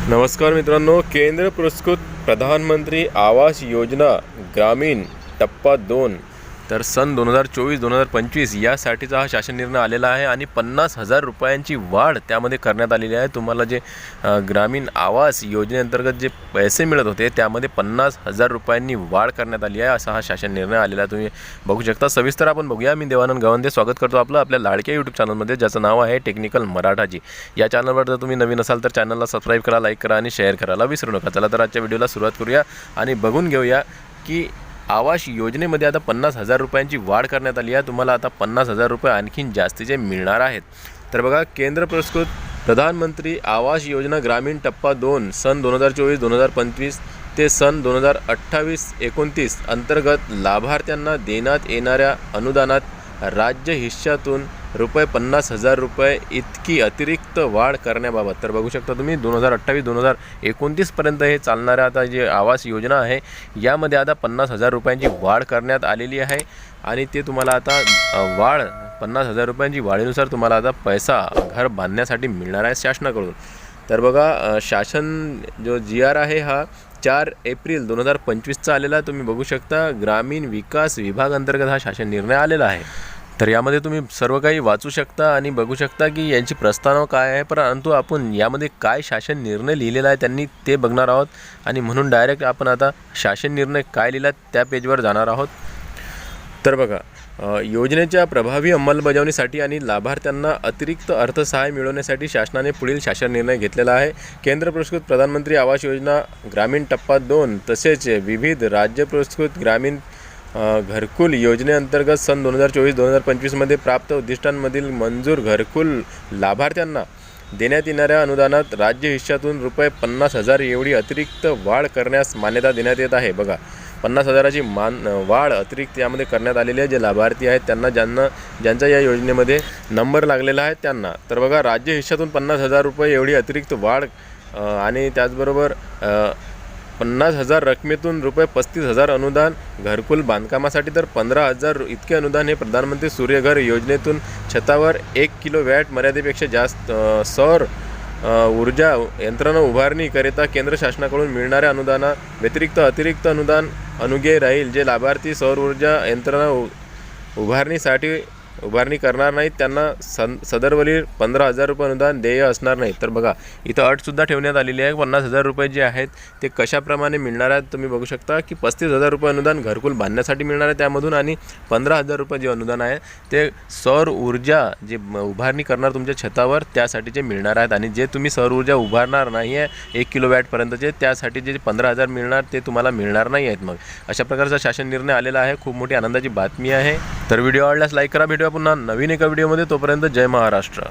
नमस्कार मित्रांनो, केंद्र पुरस्कृत प्रधानमंत्री आवास योजना ग्रामीण टप्पा 2 तर सन 2024-2025 यासाठीचा हा शासन निर्णय आलेला आहे आणि 50,000 रुपयांची वाढ त्यामध्ये करण्यात आलेली आहे। तुम्हाला जे ग्रामीण आवास योजनेअंतर्गत जे पैसे मिळत होते त्यामध्ये 50,000 रुपयांनी वाढ करण्यात आली आहे, असा हा शासन निर्णय आलेला आहे। तुम्ही बघू शकता। सविस्तर आपण बघूया। मी देवानंद गवंदे स्वागत करतो आपलं आपल्या लाडक्या यूट्यूब चॅनलमध्ये, ज्याचं नाव आहे टेक्निकल मराठाजी। या चॅनलवर जर तुम्ही नवीन असाल तर चॅनलला सबस्क्राईब करा, लाईक करा आणि शेअर करायला विसरू नका। चला तर आजच्या व्हिडिओला सुरुवात करूया आणि बघून घेऊया की आवास योजनेमध्ये आता 50,000 रुपयांची वाढ करण्यात आली आहे। तुम्हाला आता 50,000 रुपये आणखीन जास्तीचे मिळणार आहेत। तर बघा, केंद्र पुरस्कृत प्रधानमंत्री आवास योजना ग्रामीण टप्पा 2 सन 2024-2025 ते सन 2028-29 अंतर्गत लाभार्थ्यांना देण्यात येणाऱ्या अनुदानात राज्य हिश्श्यातून रुपये 50,000 रुपये इतकी अतिरिक्त वाढ करण्याबाबत, तर बघू शकता तुम्ही 2028-2029 पर्यंत हे चालणाऱ्या आता जे आवास योजना आहे यामध्ये आता 50,000 रुपयांची वाढ करण्यात आलेली आहे आणि ते तुम्हाला आता वाढ 50,000 रुपयांची वाढीनुसार तुम्हाला आता पैसा घर बांधण्यासाठी मिळणार आहे शासनाकडून। तर बघा, शासन जो GR आहे हा 4 एप्रिल 2025चा आलेला तुम्ही बघू शकता। ग्रामीण विकास विभाग अंतर्गत हा शासन निर्णय आलेला आहे। तर यामध्ये तुम्ही सर्व काही वाचू शकता आणि बघू शकता की यांची प्रस्तावना काय आहे, परंतु आपण यामध्ये काय शासन निर्णय लिहिलेला आहे त्यांनी ते बघणार आहोत आणि म्हणून डायरेक्ट आपण आता शासन निर्णय काय लिहिला त्या पेजवर जाणार आहोत। तर बघा, योजनेच्या प्रभावी अंमलबजावणीसाठी आणि लाभार्थ्यांना अतिरिक्त अर्थसहाय्य मिळवण्यासाठी शासनाने पुढील शासन निर्णय घेतलेला आहे। केंद्र पुरस्कृत प्रधानमंत्री आवास योजना ग्रामीण टप्पा 2 तसेच विविध राज्य पुरस्कृत ग्रामीण घरकुल योजनेअंतर्गत सन 2024-2025 मध्ये प्राप्त उद्दिष्टांमधील मंजूर घरकुल लाभार्थ्यांना देण्यात येणाऱ्या अनुदानात राज्य हिश्श्यातून रुपये 50,000 एवढी अतिरिक्त वाढ करण्यास मान्यता देण्यात येत आहे। बघा, 50,000ची वाढ अतिरिक्त यामध्ये करण्यात आलेली आहे। जे लाभार्थी आहेत त्यांना ज्यांचा या योजनेमध्ये नंबर लागलेला आहे त्यांना। तर बघा, राज्य हिश्श्यातून 50,000 रुपये एवढी अतिरिक्त वाढ आणि त्याचबरोबर 50,000 रकमेतून रुपये 35,000 अनुदान घरकुल बांधकामासाठी, तर 15,000 इतके अनुदान हे प्रधानमंत्री सूर्यघर योजनेतून छतावर 1 किलोवॅट मर्यादेपेक्षा जास्त सौर ऊर्जा यंत्रणा उभारणीकरिता केंद्र शासनाकडून मिळणाऱ्या अनुदाना व्यतिरिक्त अतिरिक्त अनुदान अनुगे राहील। जे लाभार्थी सौर ऊर्जा यंत्रणा उभारणी करणार नाहीत त्यांना सदरवरील 15,000 रुपये अनुदान देय असणार नाही। तर बघा, इथं अटसुद्धा ठेवण्यात आलेली आहे। 50,000 रुपये जे आहेत ते कशाप्रमाणे मिळणार आहेत तुम्ही बघू शकता की 35,000 रुपये अनुदान घरकुल बांधण्यासाठी मिळणार आहे त्यामधून आणि 15,000 रुपये जे अनुदान आहे ते सौर ऊर्जा जे उभारणी करणार तुमच्या छतावर त्यासाठीचे मिळणार आहेत आणि जे तुम्ही सौर ऊर्जा उभारणार नाही आहे 1 किलोवॅटपर्यंतचे त्यासाठी जे 15,000 मिळणार ते तुम्हाला मिळणार नाही आहेत। मग अशा प्रकारचा शासन निर्णय आलेला आहे। खूप मोठी आनंदाची बातमी आहे। तर व्हिडिओ आवडल्यास लाईक करा। भेटूया पुन्हा नवीन एका व्हिडिओमध्ये, तोपर्यंत जय महाराष्ट्र।